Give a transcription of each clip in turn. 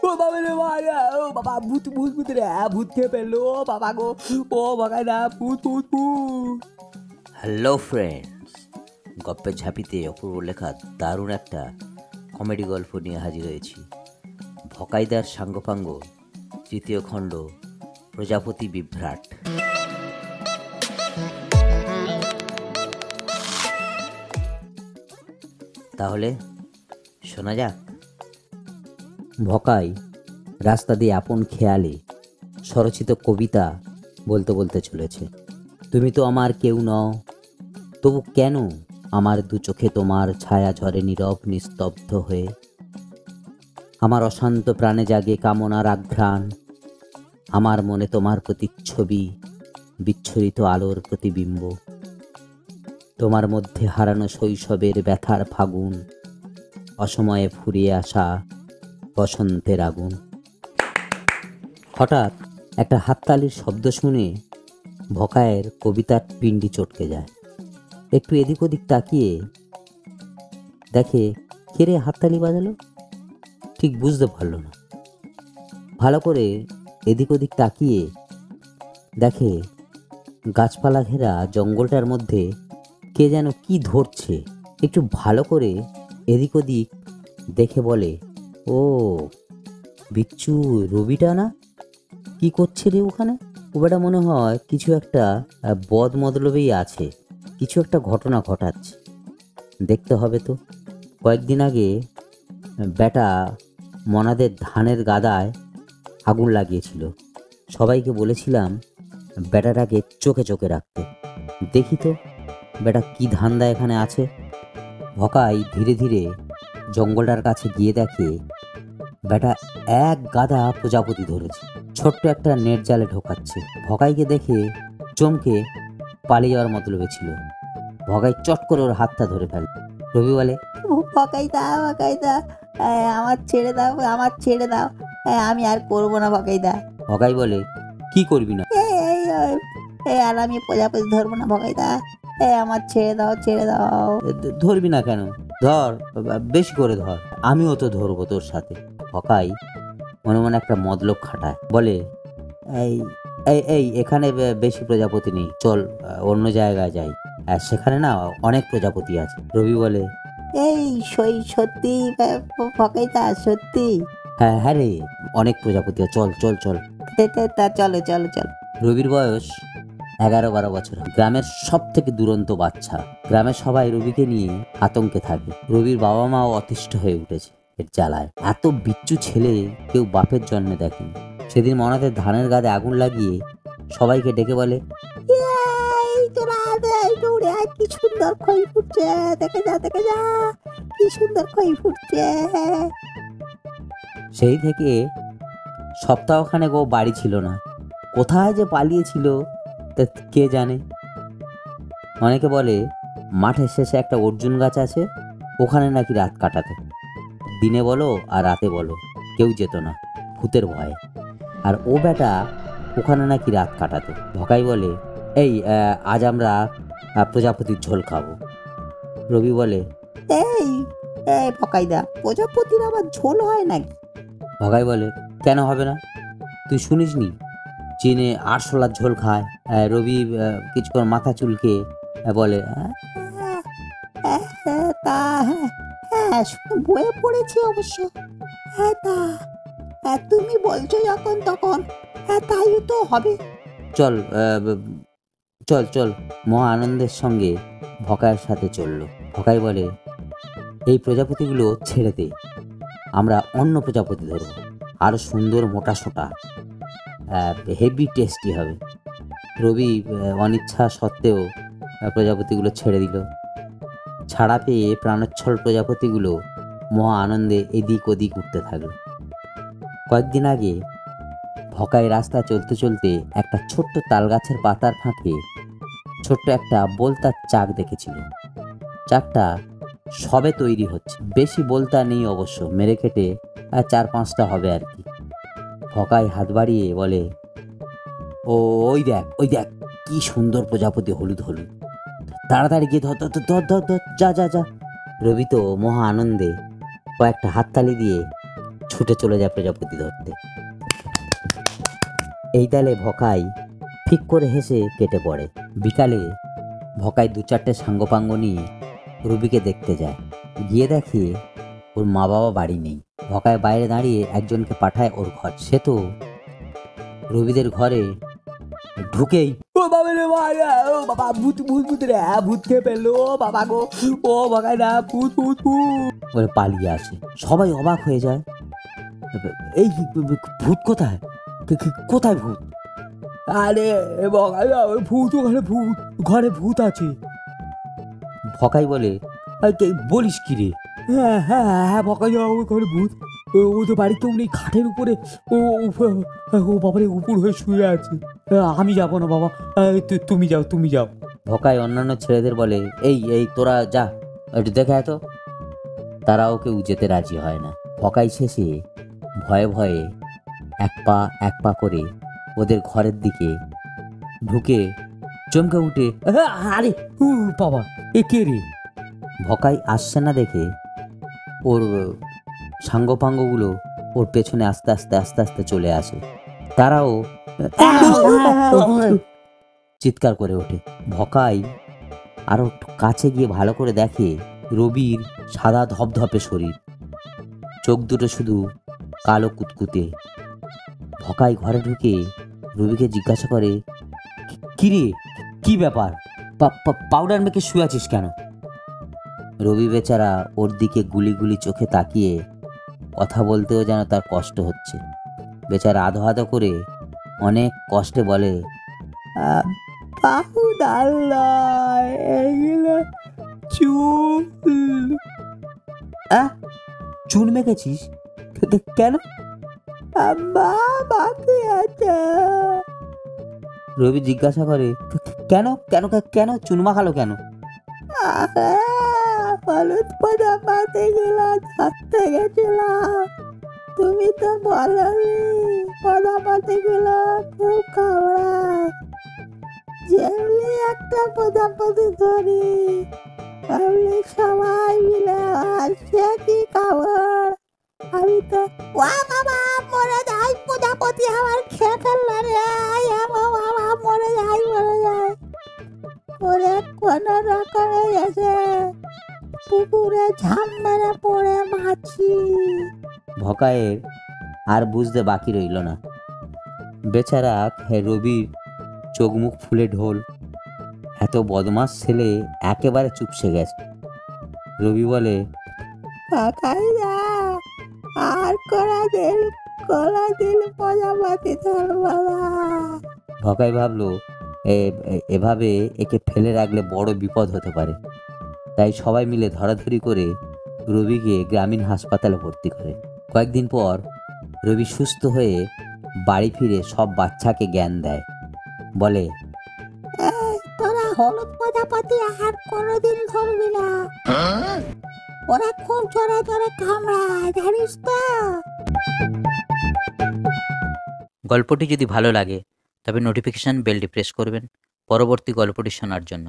ও বাবা রে মারা, ও বাবা ভূত ভূত ভূত রে, ভূত খেয়ে ফেললো, ও বাবা গো, ও বাবা না, ভূত ভূত ভূত। হ্যালো ফ্রেন্ডস, গপ্পের ঝাঁপিতে অপূর্ব লেখা দারুণ একটা কমেডি গল্প নিয়ে হাজির হয়েছি। ভকাইদার সাঙ্গপাঙ্গ, তৃতীয় খণ্ড, প্রজাপতি বিভ্রাট। তাহলে শোনা যাক। ভকাই রাস্তা দিয়ে আপন খেয়ালে স্বরচিত কবিতা বলতে বলতে চলেছে। তুমি তো আমার কেউ নও, তবু কেন আমার দু চোখে তোমার ছায়া ঝরে নীরব নিস্তব্ধ হয়ে? আমার অশান্ত প্রাণে জাগে কামনার আঘ্রাণ, আমার মনে তোমার প্রতিচ্ছবি, বিচ্ছুরিত আলোর প্রতিবিম্ব। তোমার মধ্যে হারানো শৈশবের ব্যথার ফাগুন, অসময়ে ফুরিয়ে আসা বসন্তের আগুন। হঠাৎ একটা হাততালির শব্দ শুনে ভকায়ের কবিতার পিণ্ডি চটকে যায়। একটু এদিক ওদিক তাকিয়ে দেখে কে রে হাততালি বাজালো, ঠিক বুঝতে পারল না। ভালো করে এদিক ওদিক তাকিয়ে দেখে গাছপালা ঘেরা জঙ্গলটার মধ্যে কে যেন কি ধরছে। একটু ভালো করে এদিক ওদিক দেখে বলে, ও বিচ্ছু, রবিটা না? কি করছে রে ওখানে? ও বেটা মনে হয় কিছু একটা বদ মতলবেই আছে, কিছু একটা ঘটনা ঘটাচ্ছে, দেখতে হবে তো। কয়েকদিন আগে বেটা মনাদের ধানের গাদায় আগুন লাগিয়েছিল। সবাইকে বলেছিলাম বেটাটাকে চোখে চোখে রাখতে। দেখি তো বেটা কি ধান্দা এখানে আছে। ভকাই ধীরে ধীরে জঙ্গলটার কাছে গিয়ে দেখে বেটা এক গাদা প্রজাপতি ধরেছে, ছোট্ট একটা নেট জালে ঢোকাচ্ছে। ভকাইকে দেখে চমকে পালিয়ে যাওয়ার মতলবে ছিল। ভকাই চট করে ওর হাতটা ধরে ফেলে। রবি বলে, ভকাইদা, ভকাইদা, আমার ছেড়ে দাও, আমার ছেড়ে দাও, আমি আর করবো না ভকাইদা। ভকাই বলে, কি করবি না? আর আমি প্রজাপতি ধরবো না ভকাইদা, আমার ছেড়ে দাও, ছেড়ে দাও। ধরবি না কেন? ধর, বেশি করে ধর, আমিও তো ধরবো তোর সাথে। ভকাই মনে মনে একটা মতলব খাটায়, বলে, এই এই এই এখানে বেশি প্রজাপতি নেই, চল অন্য জায়গায় যাই, সেখানে না অনেক প্রজাপতি আছে। রবি বলে, এই সত্যি ভকাইদা, সত্যি? হ্যাঁ রে, অনেক প্রজাপতি আছে, চল চল চল। তা চলো চলো চলো। রবির বয়স 11-12 বছর। গ্রামের সব থেকে দুরন্ত বাচ্চা। গ্রামের সবাই রবিকে নিয়ে আতঙ্কে থাকে। রবির বাবা মাও অতিষ্ঠ হয়ে উঠেছে এর জ্বালায়। এত বিচ্ছু ছেলে কেউ বাপের জন্মে দেখেনি। সেদিন মনাদের ধানের গাদে আগুন লাগিয়ে সবাইকে ডেকে বলে, কি সুন্দর খই ফুটছে, দেখে যা দেখে যা, কি সুন্দর খই ফুটছে। সেই থেকে সপ্তাহখানেক ও বাড়ি ছিল না। কোথায় যে পালিয়েছিল তা কে জানে। অনেকে বলে মাঠের শেষে একটা অর্জুন গাছ আছে, ওখানে নাকি রাত কাটাতো। দিনে বলো আর রাতে বলো কেউ যেত না, ভূতের ভয়ে। আর ও বেটা ওখানে নাকি রাত কাটাতো। ভকাই বলে, এই আজ আমরা প্রজাপতির ঝোল খাবো। রবি বলে, এই ভকাইদা, প্রজাপতির আবার ঝোল হয় নাকি? ভকাই বলে, কেন হবে না? তুই শুনিসনি চীনে আরশোলার ঝোল খায়? রবি কিছুক্ষণ মাথা চুলকে বলে, তা হ্যাঁ, বয়ে পড়েছি অবশ্য। হ্যাঁ, তা তুমি বলছো যখন তখন, তাই তো হবে। চল চল চল। মহা আনন্দের সঙ্গে ভকাইয়ের সাথে চলল। ভকাই বলে, এই প্রজাপতিগুলো ছেড়ে দে, আমরা অন্য প্রজাপতি ধরব, আরো সুন্দর মোটা সোটা, হেভি টেস্টি হবে। রবি অনিচ্ছা সত্ত্বেও প্রজাপতিগুলো ছেড়ে দিল। ছাড়া পেয়ে প্রাণোচ্ছল প্রজাপতিগুলো মহা আনন্দে এদিক ওদিক উঠতে থাকলো। কয়েকদিন আগে ভকাই রাস্তা চলতে চলতে একটা ছোট্ট তাল গাছের পাতার ফাঁকে ছোট্ট একটা বোলতার চাক দেখেছিল। চাকটা সবে তৈরি হচ্ছে, বেশি বোলতা নেই অবশ্য, মেরে কেটে 4-5টা হবে আর কি। ভকাই হাত বাড়িয়ে বলে, ওই দেখ ওই দেখ, কি সুন্দর প্রজাপতি, হলুদ হলুদ, তাড়াতাড়ি গিয়ে ধর ধর ধর ধর ধর, যা যা যা। রবি তো মহা আনন্দে কয়েকটা হাততালি দিয়ে ছুটে চলে যায় প্রজাপতি ধরতে। এই তালে ভকাই ঠিক করে হেসে কেটে পড়ে। বিকালে ভকাই 2-4টে সাঙ্গপাঙ্গ নিয়ে রবিকে দেখতে যায়। গিয়ে দেখে ওর মা বাবা বাড়ি নেই। ভকাই বাইরে দাঁড়িয়ে একজনকে পাঠায় ওর ঘর। সে তো রবিদের ঘরে ঢুকেই ও বাবা রে মায়া, ও বাবা ভূত ভূত ভূত রে, ভূত খেয়ে ফেললো ও বাবা গো, ও ভকাই না ভূত ভূত ভূত। বলে পালিয়ে আসে। সবাই অবাক হয়ে যায়, এই ভূত কোথায়, কোথায় ভূত? আরে ভকাই না, ওই ভূত, ওখানে ভূত, ঘরে ভূত আছে। ভকাই বলে বলিস কি রে? হ্যাঁ হ্যাঁ হ্যাঁ ভকাই না, ওই ঘরে ভূত। ও তো বাড়িতে উনি খাটের উপরে, ও বাবারে উপর হয়ে শুয়ে আছে। আমি যাবো না বাবা, তুমি যাও, তুমি যাও। ভকাই অন্যান্য ছেলেদের বলে, এই তোরা যা, একটু দেখে তো। তারা ওকে যেতে রাজি হয় না। ভকাই শেষে ভয়ে ভয়ে এক পা করে ওদের ঘরের দিকে ঢুকে চমকে উঠে, আরে বাবা, এ কে রে? ভকাই আসছে না দেখে ওর সাঙ্গপাঙ্গগুলো ওর পেছনে আস্তে আস্তে আস্তে আস্তে চলে আসে। তারাও চিৎকার করে ওঠে। ভকাই আরো কাছে গিয়ে ভালো করে দেখে রবির সাদা ধপধপে শরীর, চোখ দুটো শুধু কালো কুতকুতে। ভকাই ঘরে ঢুকে রবিকে জিজ্ঞাসা করে, কিরে কি ব্যাপার, পাউডার মেখে শুয়ে আছিস কেন? রবি বেচারা ওর দিকে গুলি গুলি চোখে তাকিয়ে কথা বলতেও যেন তার কষ্ট হচ্ছে। বেচারা আধো আধো করে অনেক কষ্টে বলে, পাউডার নয়, এগুলো চুল। চুন মেখেছিস কেন? বাকি আছে। রবি জিজ্ঞাসা করে, কেন কেন কেন চুন মাখালো কেন? হলুদ পদা পাতে গেলাম, ধরতে গেছিলাম, তুমি তো বলনি পদা পাতে গেলাম খুব খাওয়ায়, যেমনি একটা প্রজাপতি ধরি, আমি সবাই মিলে আসছে কি খাবার। আমি তো বাবা মরে যাই, প্রজাপতি আমার খেয়ে ফেললো রে, বাবা মরে যাই, মরে যাই করে কোনো রকমে এসে পুকুরে ঝাম মেরে পড়ে মাছি। ভকায়ের আর বুঝতে বাকি রইল না। বেচারা রবির চোখ মুখ ফুলে ঢোল। এত বদমাস ছেলে একেবারে চুপসে গেছে। রবি বলে, আর কোনোদিন প্রজাপতি ধরবো না। ভকাই ভাবলো এভাবে একে ফেলে রাখলে বড় বিপদ হতে পারে। তাই সবাই মিলে ধরাধরি করে রবিকে গ্রামীণ হাসপাতালে ভর্তি করে। কয়েকদিন পর রবি সুস্থ হয়ে বাড়ি ফিরে সব বাচ্চাকে জ্ঞান দেয়। বলে, তোরা হলুদ প্রজাপতি আর কোনোদিন ধরবি না, ওরা খুব জোরে জোরে কামড়ায়, জানিস তো। গল্পটি যদি ভালো লাগে তবে নোটিফিকেশান বেলটি প্রেস করবেন পরবর্তী গল্পটি শোনার জন্য।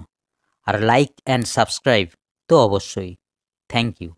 আর লাইক অ্যান্ড সাবস্ক্রাইব তো অবশ্যই। Thank you.